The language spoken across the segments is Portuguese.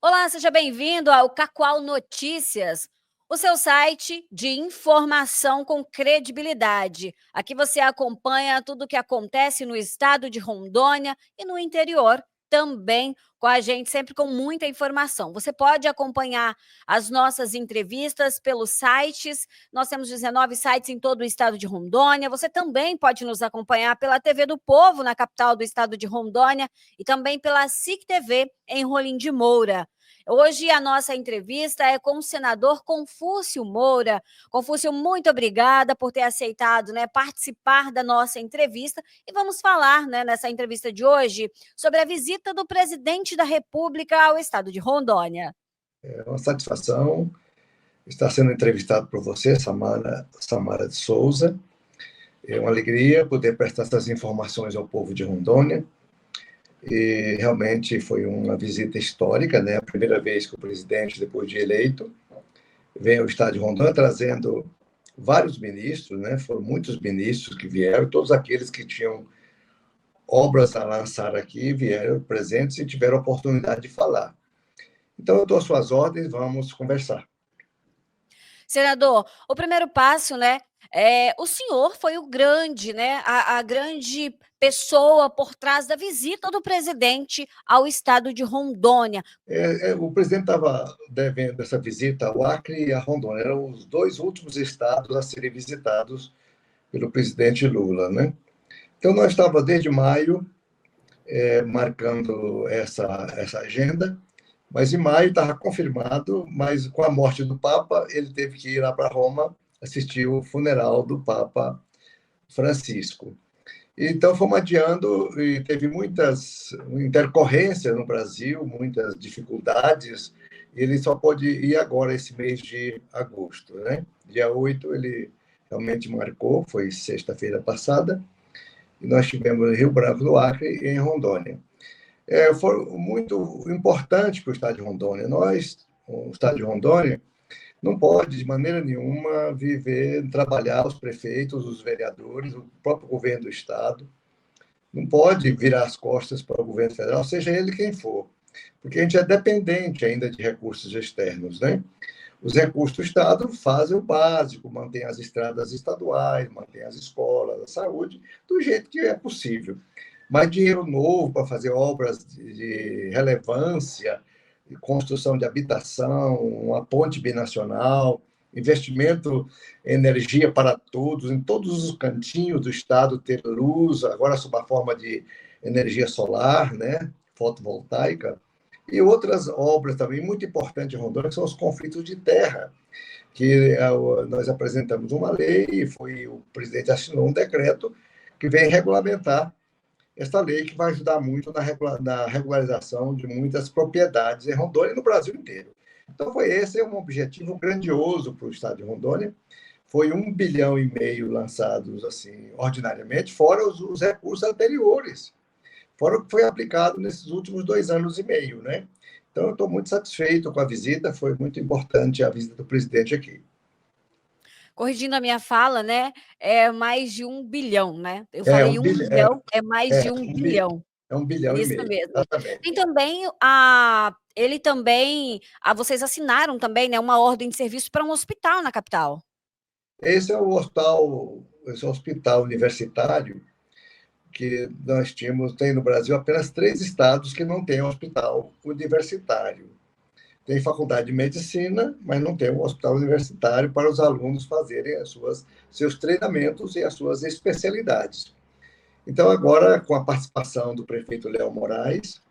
Olá, seja bem-vindo ao Cacoal Notícias, o seu site de informação com credibilidade. Aqui você acompanha tudo o que acontece no estado de Rondônia e no interior também com a gente, sempre com muita informação. Você pode acompanhar as nossas entrevistas pelos sites. Nós temos 19 sites em todo o estado de Rondônia. Você também pode nos acompanhar pela TV do Povo, na capital do estado de Rondônia, e também pela SIC TV, em Rolim de Moura. Hoje a nossa entrevista é com o senador Confúcio Moura. Confúcio, muito obrigada por ter aceitado, participar da nossa entrevista. E vamos falar, nessa entrevista de hoje, sobre a visita do presidente da República ao estado de Rondônia. É uma satisfação estar sendo entrevistado por você, Samara de Souza. É uma alegria poder prestar essas informações ao povo de Rondônia. E realmente foi uma visita histórica, né? A primeira vez que o presidente, depois de eleito, vem ao estado de Rondônia trazendo vários ministros, né? Foram muitos ministros que vieram, todos aqueles que tinham obras a lançar aqui vieram presentes e tiveram a oportunidade de falar. Então, eu estou às suas ordens, vamos conversar. Senador, o primeiro passo, o senhor foi o grande, a grande pessoa por trás da visita do presidente ao estado de Rondônia. O presidente estava devendo essa visita ao Acre e a Rondônia. Eram os dois últimos estados a serem visitados pelo presidente Lula, né? Então, nós estávamos desde maio marcando essa agenda, mas em maio estava confirmado, mas com a morte do Papa, ele teve que ir lá para Roma assistir o funeral do Papa Francisco. Então, fomos adiando e teve muitas intercorrências no Brasil, muitas dificuldades. Ele só pôde ir agora, esse mês de agosto, né? Dia 8, ele realmente marcou, foi sexta-feira passada, e nós estivemos em Rio Branco do Acre e em Rondônia. Foi muito importante para o estado de Rondônia. O estado de Rondônia, não pode, de maneira nenhuma, trabalhar os prefeitos, os vereadores, o próprio governo do estado. Não pode virar as costas para o governo federal, seja ele quem for, porque a gente é dependente ainda de recursos externos, né? Os recursos do estado fazem o básico, mantém as estradas estaduais, mantém as escolas, a saúde, do jeito que é possível. Mas dinheiro novo para fazer obras de relevância, construção de habitação, uma ponte binacional, investimento em energia para todos, em todos os cantinhos do estado ter luz, agora sob a forma de energia solar, né, fotovoltaica, e outras obras também muito importantes em Rondônia, que são os conflitos de terra, que nós apresentamos uma lei e o presidente assinou um decreto que vem regulamentar esta lei, que vai ajudar muito na regularização de muitas propriedades em Rondônia e no Brasil inteiro. Então, esse um objetivo grandioso para o estado de Rondônia. Foi 1,5 bilhão lançados assim ordinariamente, fora os recursos anteriores, fora o que foi aplicado nesses últimos 2 anos e meio, né? Então, eu estou muito satisfeito com a visita, foi muito importante a visita do presidente aqui. Corrigindo a minha fala, é mais de 1 bilhão, né? Eu falei 1 bilhão, é mais de 1 bilhão. É 1,5 bilhão. Isso mesmo. Exatamente. Tem também vocês assinaram também, uma ordem de serviço para um hospital na capital. Esse é o hospital universitário que nós tem no Brasil apenas 3 estados que não têm hospital universitário. Tem faculdade de medicina, mas não tem um hospital universitário para os alunos fazerem seus treinamentos e as suas especialidades. Então, agora, com a participação do prefeito Léo Moraes,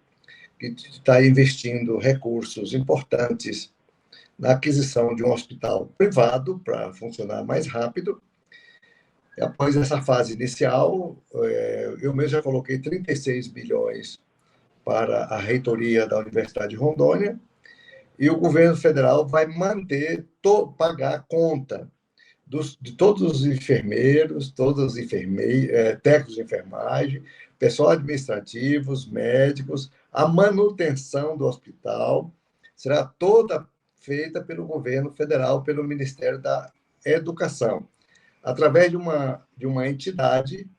que está investindo recursos importantes na aquisição de um hospital privado para funcionar mais rápido. Após essa fase inicial, eu mesmo já coloquei 36 bilhões para a reitoria da Universidade de Rondônia, e o governo federal vai pagar a conta de todos os enfermeiros, todos os técnicos de enfermagem, pessoal administrativo, médicos. A manutenção do hospital será toda feita pelo governo federal, pelo Ministério da Educação, através de uma entidade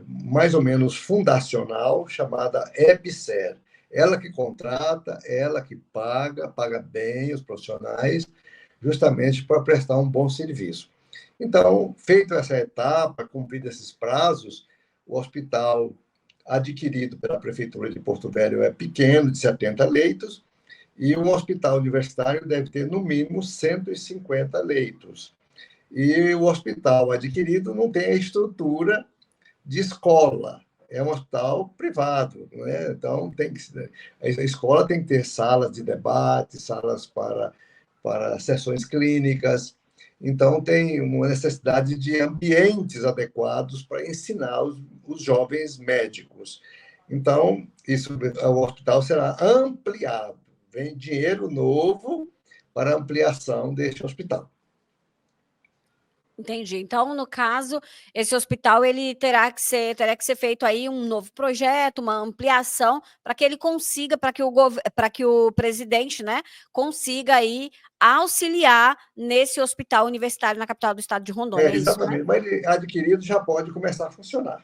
mais ou menos fundacional, chamada EBSER, Ela que contrata, ela que paga bem os profissionais, justamente para prestar um bom serviço. Então, feita essa etapa, cumpridos esses prazos, o hospital adquirido pela Prefeitura de Porto Velho é pequeno, de 70 leitos, e um hospital universitário deve ter, no mínimo, 150 leitos. E o hospital adquirido não tem a estrutura de escola, é um hospital privado, né? Então a escola tem que ter salas de debate, salas para sessões clínicas. Então tem uma necessidade de ambientes adequados para ensinar os jovens médicos. Então o hospital será ampliado, vem dinheiro novo para ampliação deste hospital. Entendi. Então, no caso, esse hospital ele terá que ser feito aí um novo projeto, uma ampliação, para que ele consiga, para que o presidente, né, consiga aí auxiliar nesse hospital universitário na capital do estado de Rondônia, é isso, né? Exatamente, mas ele adquirido já pode começar a funcionar.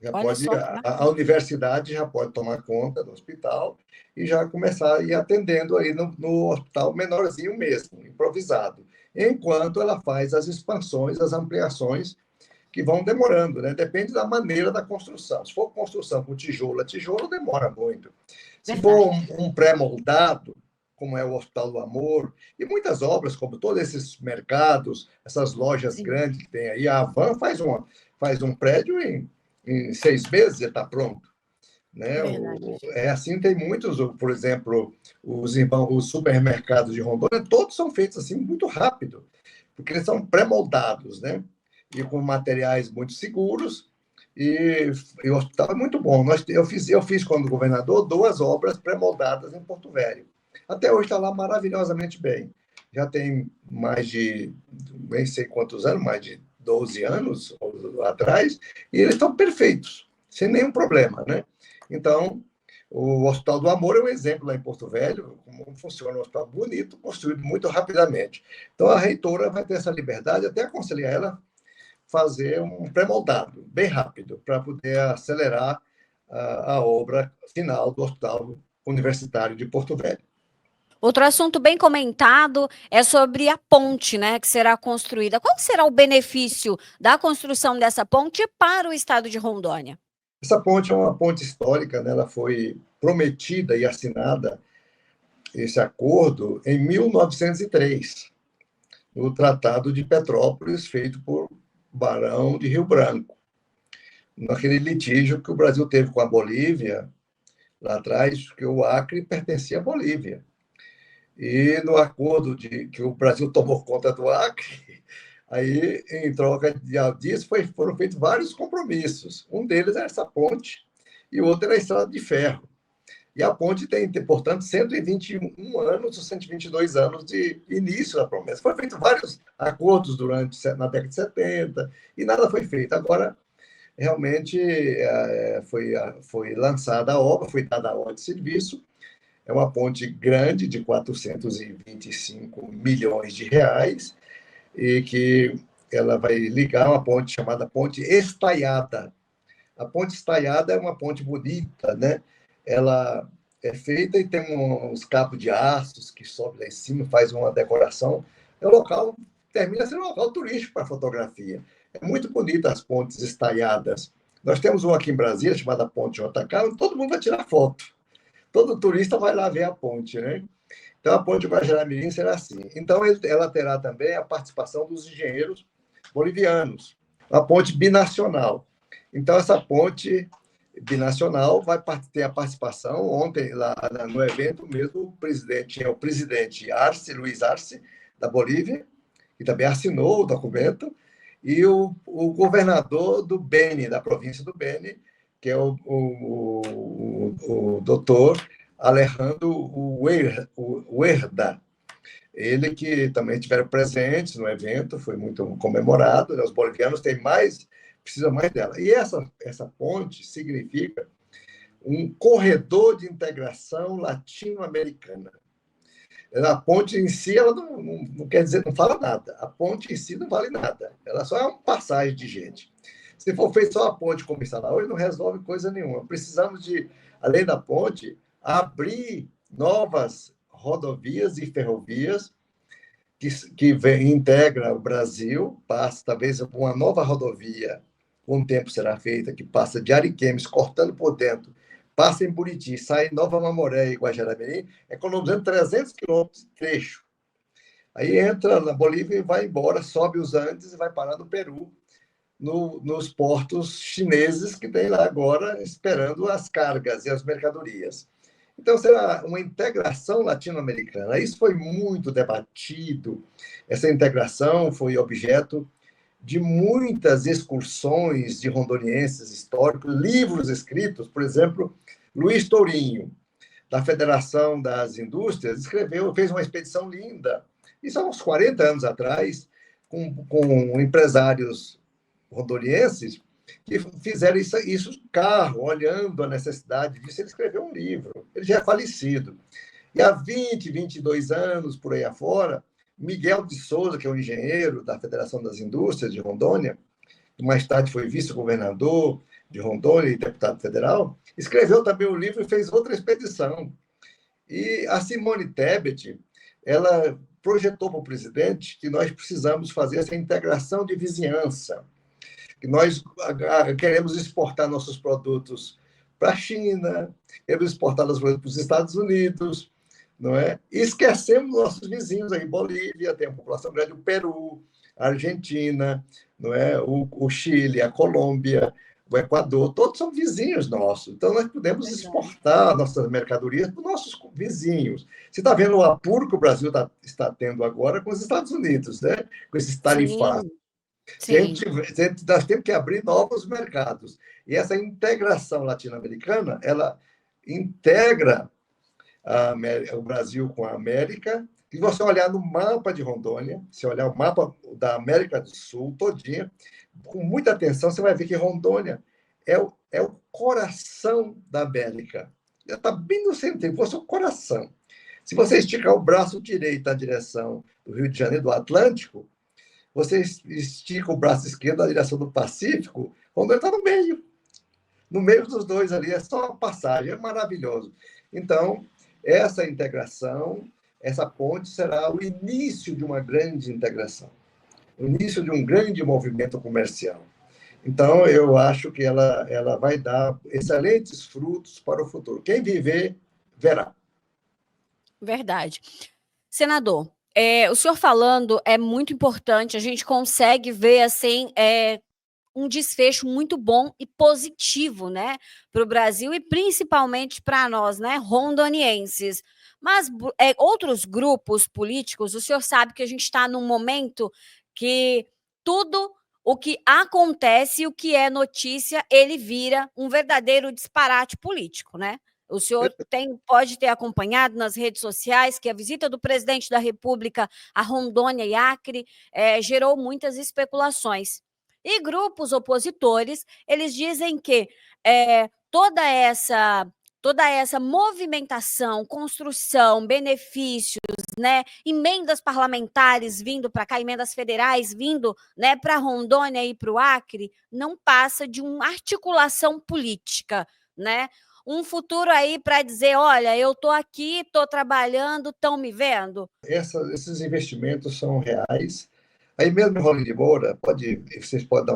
Já Olha pode, só que a bacana. universidade já pode tomar conta do hospital e já começar a ir atendendo aí no hospital menorzinho mesmo, improvisado, enquanto ela faz as expansões, as ampliações que vão demorando, né? Depende da maneira da construção. Se for construção com tijolo a tijolo, demora muito. Se for Verdade. um pré-moldado, como é o Hospital do Amor, e muitas obras, como todos esses mercados, essas lojas Sim, grandes que tem aí, a Havan faz um prédio em 6 meses, ele está pronto. Né? verdade. É assim, tem muitos, por exemplo, os supermercados de Rondônia, todos são feitos assim muito rápido, porque eles são pré-moldados, né? E com materiais muito seguros, e o hospital é muito bom. Eu fiz, quando governador, 2 obras pré-moldadas em Porto Velho. Até hoje está lá maravilhosamente bem. Já tem mais de, nem sei quantos anos, mais de 12 anos atrás, e eles estão perfeitos, sem nenhum problema, né? Então, o Hospital do Amor é um exemplo lá em Porto Velho, como funciona um hospital bonito, construído muito rapidamente. Então, a reitora vai ter essa liberdade, até aconselhar ela a fazer um pré-moldado, bem rápido, para poder acelerar a obra final do Hospital Universitário de Porto Velho. Outro assunto bem comentado é sobre a ponte, né, que será construída. Qual será o benefício da construção dessa ponte para o estado de Rondônia? Essa ponte é uma ponte histórica, né? Ela foi prometida e assinada, esse acordo, em 1903, no Tratado de Petrópolis, feito por Barão de Rio Branco, naquele litígio que o Brasil teve com a Bolívia, lá atrás, que o Acre pertencia à Bolívia. E no acordo que o Brasil tomou conta do Acre, aí, em troca disso, foram feitos vários compromissos. Um deles era essa ponte, e o outro era a estrada de ferro. E a ponte tem, portanto, 121 anos ou 122 anos de início da promessa. Foram feitos vários acordos na década de 70 e nada foi feito. Agora, realmente, foi lançada a obra, foi dada a ordem de serviço. É uma ponte grande, de 425 milhões de reais, e que ela vai ligar uma ponte chamada Ponte Estaiada. A ponte estaiada é uma ponte bonita, né? Ela é feita e tem uns cabos de aços que sobe lá em cima, faz uma decoração. É um local, termina sendo um local turístico para fotografia. É muito bonita as pontes estaiadas. Nós temos uma aqui em Brasília, chamada Ponte JK, onde todo mundo vai tirar foto. Todo turista vai lá ver a ponte, né? Então, a ponte Guajará-Mirim será assim. Então, ela terá também a participação dos engenheiros bolivianos. A ponte binacional. Então, essa ponte binacional vai ter a participação. Ontem, lá no evento mesmo, o presidente Arce, Luiz Arce, da Bolívia, que também assinou o documento, e o governador do Beni, da província do Beni, que é o doutor Alejandro Huerda. Ele que também estiveram presentes no evento, foi muito comemorado, né? Os bolivianos precisam mais dela. E essa ponte significa um corredor de integração latino-americana. A ponte em si, ela não quer dizer, não fala nada. A ponte em si não vale nada. Ela só é uma passagem de gente. Se for feito só a ponte como está lá hoje, não resolve coisa nenhuma. Precisamos além da ponte, abrir novas rodovias e ferrovias integra o Brasil, passa talvez uma nova rodovia, com o tempo será feita, que passa de Ariquemes, cortando por dentro, passa em Buriti, sai em Nova Mamoré e Guajará-Mirim, economizando 300 quilômetros de trecho. Aí entra na Bolívia e vai embora, sobe os Andes e vai parar no Peru, nos portos chineses que tem lá agora, esperando as cargas e as mercadorias. Então, será uma integração latino-americana. Isso foi muito debatido. Essa integração foi objeto de muitas excursões de rondonienses históricos, livros escritos, por exemplo, Luiz Tourinho, da Federação das Indústrias, fez uma expedição linda, isso há uns 40 anos atrás, com empresários rondonienses, que fizeram isso no carro, olhando a necessidade disso. Ele escreveu um livro, ele já é falecido. E há 20, 22 anos, por aí afora, Miguel de Souza, que é um engenheiro da Federação das Indústrias de Rondônia, que mais tarde foi vice-governador de Rondônia e deputado federal, escreveu também um livro e fez outra expedição. E a Simone Tebet, ela projetou para o presidente que nós precisamos fazer essa integração de vizinhança, que nós queremos exportar nossos produtos para a China, queremos exportar nossos produtos para os Estados Unidos, não é? E esquecemos nossos vizinhos aí, Bolívia, tem a população grande, o Peru, a Argentina, não é? O Chile, a Colômbia, o Equador, todos são vizinhos nossos. Então, nós podemos exportar nossas mercadorias para os nossos vizinhos. Você está vendo o apuro que o Brasil está tendo agora com os Estados Unidos, né? Com esses tarifados. Sim. Nós temos que abrir novos mercados. E essa integração latino-americana, ela integra o Brasil com a América. E você olhar no mapa de Rondônia, se olhar o mapa da América do Sul todinha, com muita atenção, você vai ver que Rondônia é o coração da América. Ela está bem no centro, fosse o coração. Se você esticar o braço direito na direção do Rio de Janeiro, do Atlântico, você estica o braço esquerdo na direção do Pacífico, Rondônia está no meio. No meio dos dois ali, é só uma passagem, é maravilhoso. Então, essa integração, essa ponte será o início de uma grande integração, o início de um grande movimento comercial. Então, eu acho que ela vai dar excelentes frutos para o futuro. Quem viver, verá. Verdade. Senador, o senhor falando é muito importante, a gente consegue ver assim um desfecho muito bom e positivo, né, para o Brasil e principalmente para nós, né, rondonienses. Mas outros grupos políticos, o senhor sabe que a gente está num momento que tudo o que acontece, o que é notícia, ele vira um verdadeiro disparate político, né? O senhor pode ter acompanhado nas redes sociais que a visita do presidente da República a Rondônia e Acre gerou muitas especulações. E grupos opositores, eles dizem que toda essa movimentação, construção, benefícios, né, emendas parlamentares vindo para cá, emendas federais vindo, né, para Rondônia e para o Acre, não passa de uma articulação política, né? Um futuro aí para dizer, olha, eu estou aqui, estou trabalhando, estão me vendo? Esses investimentos são reais. Aí mesmo em Rolim de Moura, vocês podem dar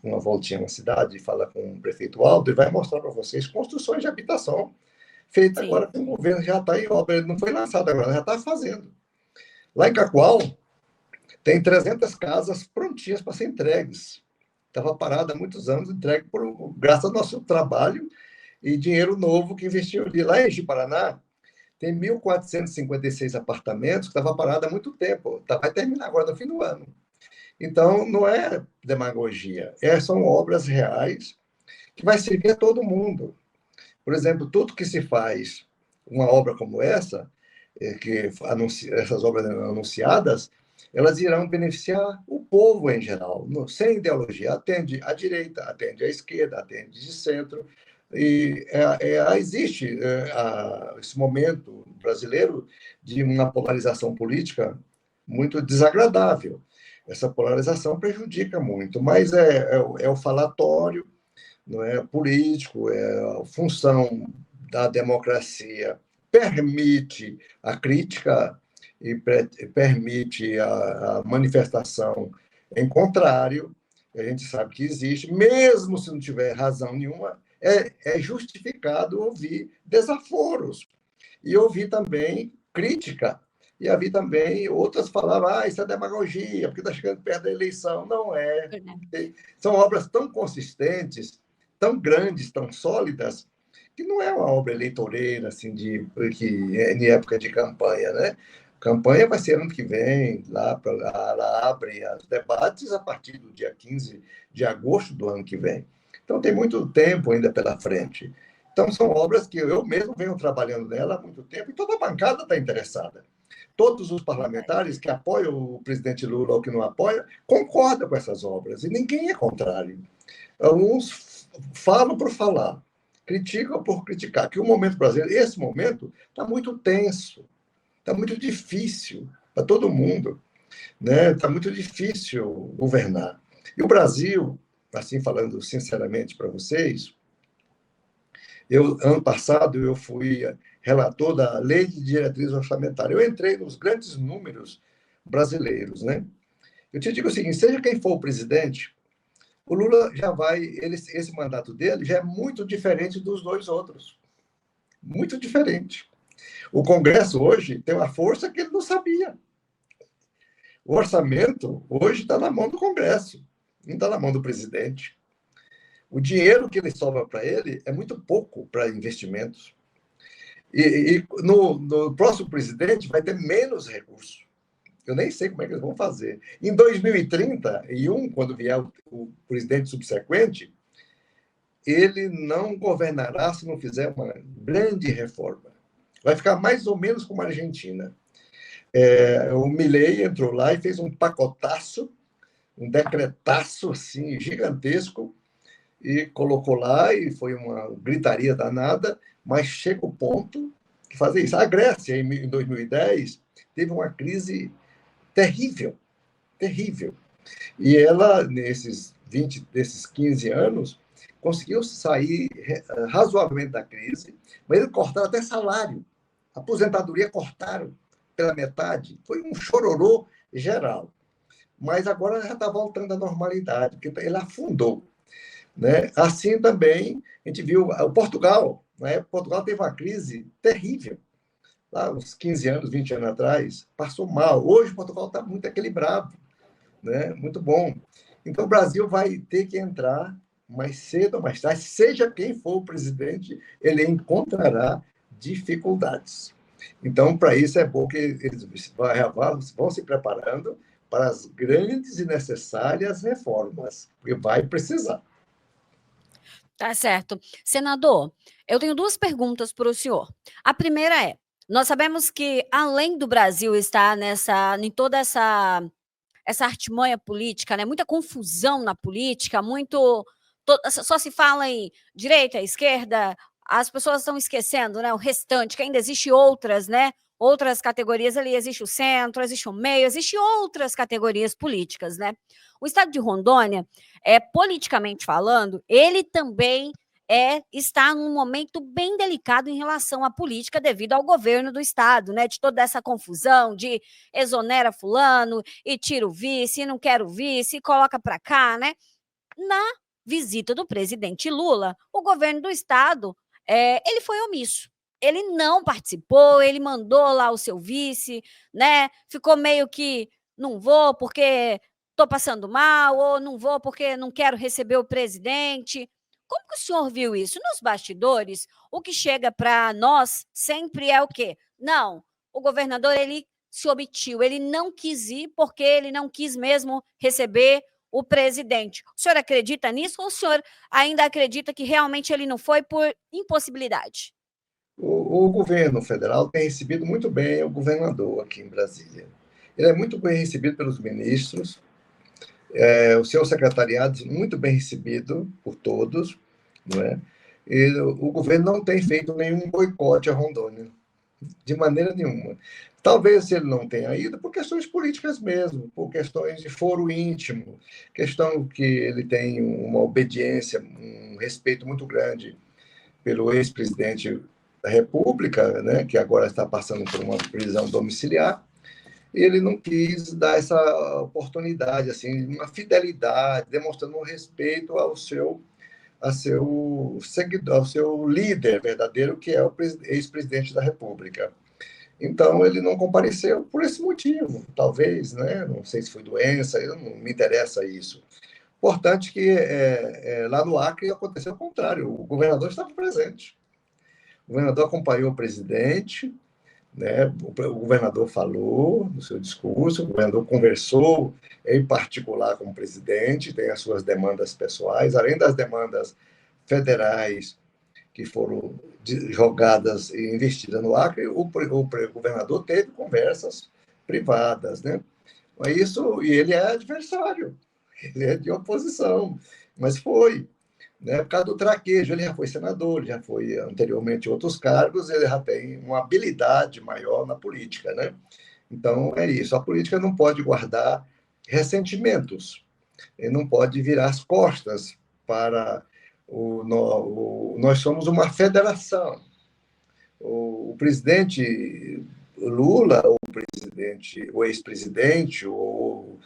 uma voltinha na cidade, falar com o prefeito Aldo e vai mostrar para vocês construções de habitação feita agora com o governo, já está em obra, ele não foi lançado agora, já está fazendo. Lá em Cacoal, tem 300 casas prontinhas para ser entregues. Estava parada há muitos anos, entregue graças ao nosso trabalho e dinheiro novo que investiu ali. Lá em Ji-Paraná, tem 1.456 apartamentos que estava parado há muito tempo. Vai terminar agora no fim do ano. Então, não é demagogia. São obras reais que vai servir a todo mundo. Por exemplo, tudo que se faz, uma obra como essa, essas obras anunciadas, elas irão beneficiar o povo em geral, sem ideologia. Atende à direita, atende à esquerda, atende de centro. E existe esse momento brasileiro de uma polarização política muito desagradável. Essa polarização prejudica muito, mas é o falatório, não é político, é a função da democracia permite a crítica e permite a manifestação em contrário, a gente sabe que existe, mesmo se não tiver razão nenhuma, é justificado ouvir desaforos e ouvir também crítica. E havia também outras falavam, isso é demagogia, porque está chegando perto da eleição. Não é. São obras tão consistentes, tão grandes, tão sólidas, que não é uma obra eleitoreira, assim, que é em época de campanha, né? Campanha vai ser ano que vem, ela abre os debates a partir do dia 15 de agosto do ano que vem. Então, tem muito tempo ainda pela frente. Então, são obras que eu mesmo venho trabalhando nela há muito tempo e toda a bancada está interessada. Todos os parlamentares que apoiam o presidente Lula ou que não apoiam concordam com essas obras e ninguém é contrário. Uns falam por falar, criticam por criticar, que o momento brasileiro, esse momento, está muito tenso, está muito difícil para todo mundo, né? Está muito difícil governar. E o Brasil, assim falando sinceramente para vocês, ano passado eu fui relator da Lei de Diretriz Orçamentária. Eu entrei nos grandes números brasileiros, né? Eu te digo o seguinte, seja quem for o presidente, o Lula já vai, esse mandato dele já é muito diferente dos dois outros. Muito diferente. O Congresso hoje tem uma força que ele não sabia. O orçamento hoje está na mão do Congresso, não está na mão do presidente. O dinheiro que ele sobra para ele é muito pouco para investimentos. E no próximo presidente vai ter menos recursos. Eu nem sei como é que eles vão fazer. Em 2031, quando vier o presidente subsequente, ele não governará se não fizer uma grande reforma. Vai ficar mais ou menos como a Argentina. O Milei entrou lá e fez um pacotaço, um decretaço assim, gigantesco, e colocou lá, e foi uma gritaria danada, mas chega o ponto de fazer isso. A Grécia, em 2010, teve uma crise terrível, terrível. E ela, desses 15 anos, conseguiu sair razoavelmente da crise, mas eles cortaram até salário. A aposentadoria cortaram pela metade. Foi um chororô geral. Mas agora já está voltando à normalidade, porque ele afundou. Né? Assim também, a gente viu o Portugal. Né? Portugal teve uma crise terrível. Lá, uns 15 anos, 20 anos atrás, passou mal. Hoje, Portugal está muito equilibrado. Né? Muito bom. Então, o Brasil vai ter que entrar mais cedo ou mais tarde, seja quem for o presidente, ele encontrará dificuldades. Então, para isso, é bom que eles vão se preparando para as grandes e necessárias reformas, porque vai precisar. Tá certo. Senador, eu tenho duas perguntas para o senhor. A primeira é, nós sabemos que, além do Brasil estar em toda essa artimanha política, né? Muita confusão na política, só se fala em direita, esquerda, as pessoas estão esquecendo, né? O restante, que ainda existe outras, né? Outras categorias ali, existe o centro, existe o meio, existe outras categorias políticas, né? O estado de Rondônia, politicamente falando, ele também está num momento bem delicado em relação à política devido ao governo do estado, né? De toda essa confusão de exonera fulano e tira o vice, não quer o vice, coloca para cá, né? Na visita do presidente Lula, o governo do estado, ele foi omisso. Ele não participou, ele mandou lá o seu vice, né? Ficou meio que não vou porque estou passando mal, ou não vou porque não quero receber o presidente. Como que o senhor viu isso? Nos bastidores, o que chega para nós sempre é o quê? Não, o governador ele se omitiu, ele não quis ir porque ele não quis mesmo receber o presidente. O senhor acredita nisso ou o senhor ainda acredita que realmente ele não foi por impossibilidade? O governo federal tem recebido muito bem o governador aqui em Brasília. Ele é muito bem recebido pelos ministros, o seu secretariado muito bem recebido por todos, não é? E o governo não tem feito nenhum boicote a Rondônia, de maneira nenhuma. Talvez ele não tenha ido por questões políticas mesmo, por questões de foro íntimo, questão que ele tem uma obediência, um respeito muito grande pelo ex-presidente da República, né, que agora está passando por uma prisão domiciliar, ele não quis dar essa oportunidade, assim, uma fidelidade, demonstrando um respeito ao seu seguidor, ao seu líder verdadeiro, que é o ex-presidente da República. Então, ele não compareceu por esse motivo, talvez, né? Não sei se foi doença, não me interessa isso. Importante que lá no Acre aconteceu o contrário, o governador estava presente. O governador acompanhou o presidente, né? O governador falou no seu discurso, o governador conversou em particular com o presidente, tem as suas demandas pessoais, além das demandas federais que foram jogadas e investidas no Acre, o governador teve conversas privadas, né? E ele é adversário, ele é de oposição, mas foi, né? Por causa do traquejo, ele já foi senador, ele já foi anteriormente em outros cargos, ele já tem uma habilidade maior na política, né? Então, é isso, a política não pode guardar ressentimentos, ele não pode virar as costas para nós somos uma federação. O presidente Lula, o ex-presidente, o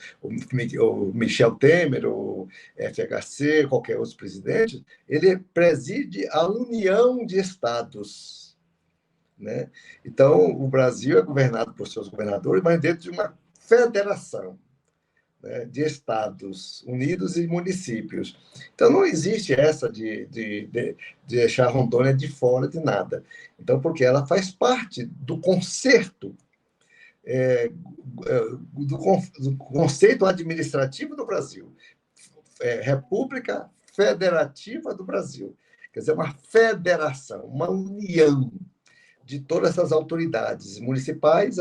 Michel Temer, o FHC, qualquer outro presidente, ele preside a união de estados, né? Então, o Brasil é governado por seus governadores, mas dentro de uma federação, né, de estados unidos e municípios. Então, não existe essa de deixar Rondônia de fora de nada. Então, porque ela faz parte do concerto, do conceito administrativo do Brasil, República Federativa do Brasil. Quer dizer, uma federação, uma união de todas essas autoridades municipais,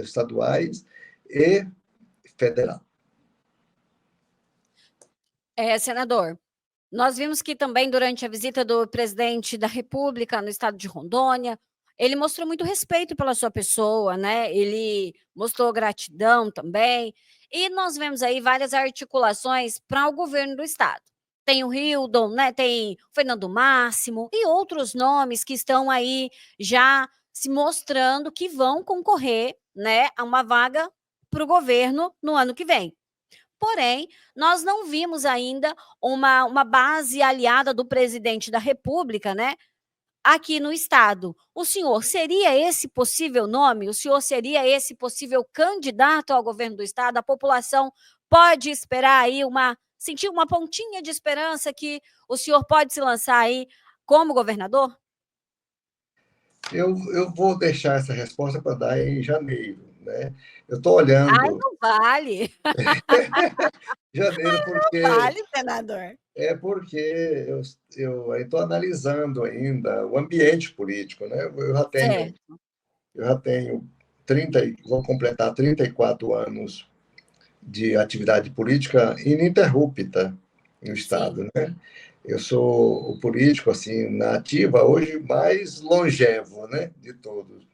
estaduais e federal. Senador, nós vimos que também durante a visita do presidente da República no estado de Rondônia, ele mostrou muito respeito pela sua pessoa, né? Ele mostrou gratidão também. E nós vemos aí várias articulações para o governo do estado. Tem o Hildon, né? Tem o Fernando Máximo e outros nomes que estão aí já se mostrando que vão concorrer, né, a uma vaga para o governo no ano que vem. Porém, nós não vimos ainda uma base aliada do presidente da República, né, aqui no estado. O senhor seria esse possível nome? O senhor seria esse possível candidato ao governo do estado? A população pode esperar aí sentir uma pontinha de esperança que o senhor pode se lançar aí como governador? Eu vou deixar essa resposta para dar em janeiro, né? Eu estou Ai, olhando não vale. janeiro Vale, senador. porque eu estou analisando ainda o ambiente político, né? Certo. Eu já tenho vou completar 34 anos de atividade política ininterrupta no estado, Sim. né? Eu sou o político assim na ativa hoje mais longevo, né, de todos.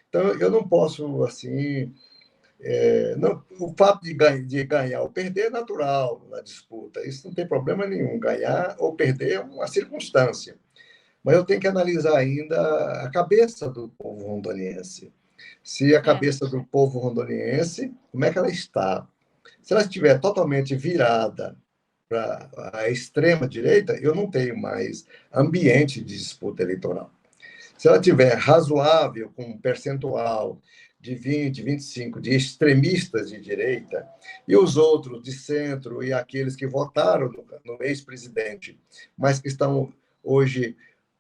Então eu não posso assim não, o fato de ganhar ou perder é natural na disputa, isso não tem problema nenhum. Ganhar ou perder é uma circunstância. Mas eu tenho que analisar ainda a cabeça do povo rondoniense. Se a É. cabeça do povo rondoniense, como é que ela está? Se ela estiver totalmente virada para a extrema-direita, eu não tenho mais ambiente de disputa eleitoral. Se ela tiver razoável, com um percentual de 20, 25 de extremistas de direita, e os outros de centro e aqueles que votaram no ex-presidente, mas que estão hoje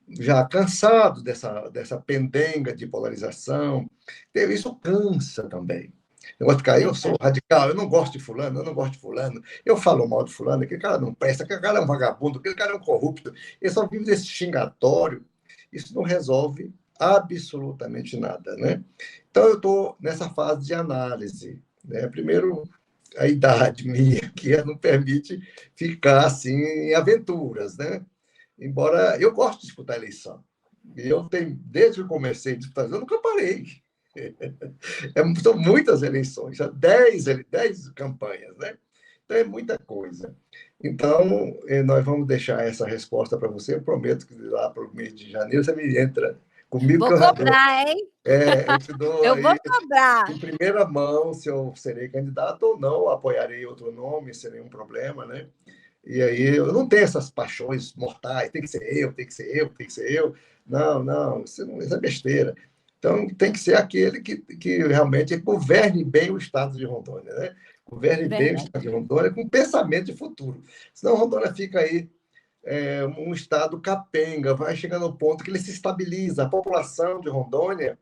já cansados dessa pendenga de polarização, isso cansa também. Eu gosto de ficar, eu sou radical, eu não gosto de fulano, eu não gosto de fulano, eu falo mal de fulano, aquele cara não presta, aquele cara é um vagabundo, aquele cara é um corrupto, ele só vive desse xingatório. Isso não resolve absolutamente nada, né? Então, eu estou nessa fase de análise, né? Primeiro, a idade minha, que não permite ficar assim em aventuras, né? Embora eu gosto de disputar eleição. Desde que eu comecei a disputar, eu nunca parei. São muitas eleições, já 10 campanhas, né? Então, é muita coisa. Então, nós vamos deixar essa resposta para você. Eu prometo que lá para o mês de janeiro você me entra Comigo que Vou eu já dou. cobrar, hein? Eu te dou Eu vou aí cobrar. em primeira mão se eu serei candidato ou não, apoiarei outro nome sem nenhum problema, né? E aí eu não tenho essas paixões mortais, tem que ser eu, tem que ser eu, tem que ser eu. Não, não, isso é besteira. Então tem que ser aquele que realmente governe bem o estado de Rondônia, né? Governe bem o Verdade. estado de Rondônia com pensamento de futuro. Senão Rondônia fica aí um estado capenga, vai chegando ao ponto que ele se estabiliza. A população de Rondônia,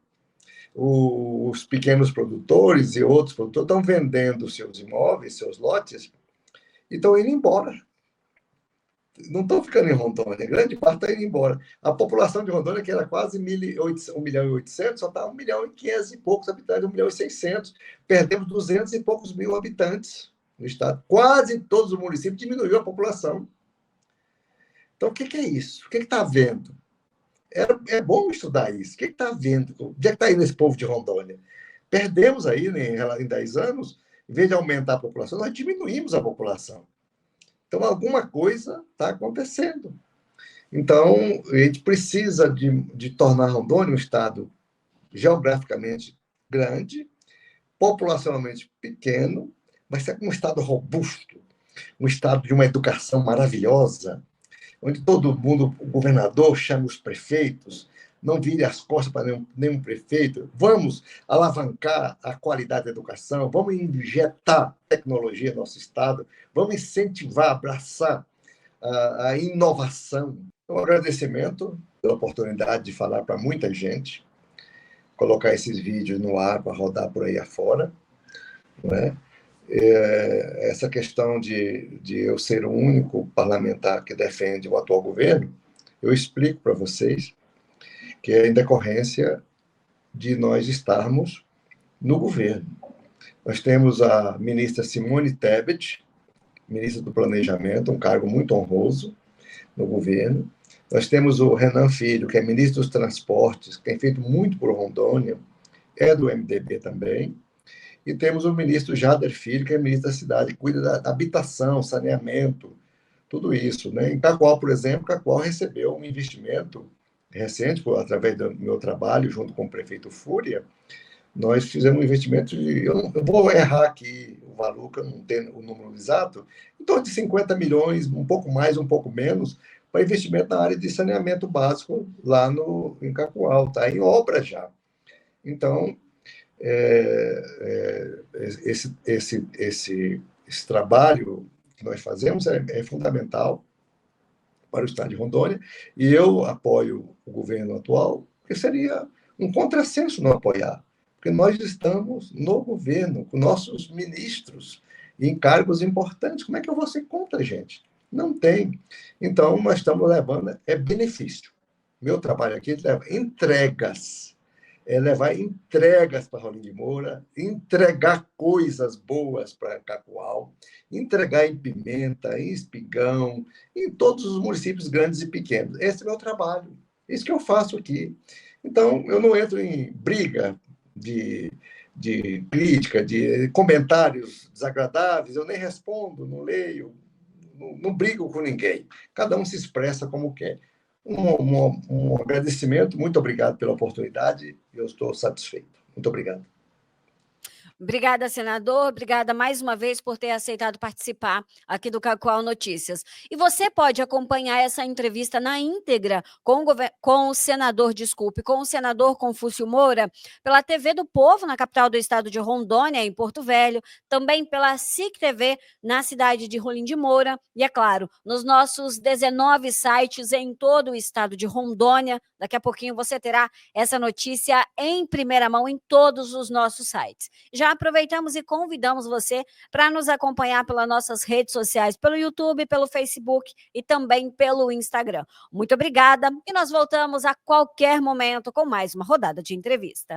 os pequenos produtores e outros produtores estão vendendo seus imóveis, seus lotes, e estão indo embora. Não estão ficando em Rondônia, grande parte está indo embora. A população de Rondônia, que era quase 1.800.000, só está 1.500.000 e poucos habitantes, 1.600.000. Perdemos 200 e poucos mil habitantes no estado. Quase todos os municípios diminuiu a população. Então, o que é isso? O que está havendo? É bom estudar isso. O que está havendo? Onde é que está indo esse povo de Rondônia? Perdemos aí, né, em 10 anos, em vez de aumentar a população, nós diminuímos a população. Então, alguma coisa está acontecendo. Então, a gente precisa de tornar Rondônia um estado geograficamente grande, populacionalmente pequeno, mas ser um estado robusto, um estado de uma educação maravilhosa, onde todo mundo, o governador, chame os prefeitos, não vire as costas para nenhum prefeito. Vamos alavancar a qualidade da educação, vamos injetar tecnologia no nosso estado, vamos incentivar, abraçar a inovação. Um agradecimento pela oportunidade de falar para muita gente, colocar esses vídeos no ar para rodar por aí afora, não é? Essa questão de eu ser o único parlamentar que defende o atual governo, eu explico para vocês que é em decorrência de nós estarmos no governo. Nós temos a ministra Simone Tebet, ministra do Planejamento, um cargo muito honroso no governo. Nós temos o Renan Filho, que é ministro dos Transportes, que tem feito muito por Rondônia, é do MDB também. E temos o ministro Jader Filho, que é ministro da cidade, que cuida da habitação, saneamento, tudo isso. Né? Em Cacoal, por exemplo, Cacoal recebeu um investimento recente, através do meu trabalho, junto com o prefeito Fúria, nós fizemos um investimento de, eu vou errar aqui o valor, que eu não tenho o número exato, em torno de 50 milhões, um pouco mais, um pouco menos, para investimento na área de saneamento básico lá em Cacoal, está em obra já. Então, esse trabalho que nós fazemos é fundamental para o estado de Rondônia, e eu apoio o governo atual, porque seria um contrassenso não apoiar, porque nós estamos no governo, com nossos ministros em cargos importantes. Como é que eu vou ser contra, gente? Não tem. Então, nós estamos levando, benefício. Meu trabalho aqui leva entregas, levar entregas para Rolim de Moura, entregar coisas boas para Cacoal, entregar em Pimenta, em Espigão, em todos os municípios grandes e pequenos. Esse é o meu trabalho. Isso que eu faço aqui. Então, eu não entro em briga de crítica, de comentários desagradáveis, eu nem respondo, não leio, não brigo com ninguém. Cada um se expressa como quer. Um agradecimento, muito obrigado pela oportunidade, eu estou satisfeito. Muito obrigado. Obrigada, senador. Obrigada mais uma vez por ter aceitado participar aqui do Cacoal Notícias. E você pode acompanhar essa entrevista na íntegra com o senador Confúcio Moura, pela TV do Povo, na capital do estado de Rondônia, em Porto Velho, também pela SIC TV, na cidade de Rolim de Moura, e, é claro, nos nossos 19 sites em todo o estado de Rondônia. Daqui a pouquinho você terá essa notícia em primeira mão em todos os nossos sites. Já aproveitamos e convidamos você para nos acompanhar pelas nossas redes sociais, pelo YouTube, pelo Facebook e também pelo Instagram. Muito obrigada e nós voltamos a qualquer momento com mais uma rodada de entrevista.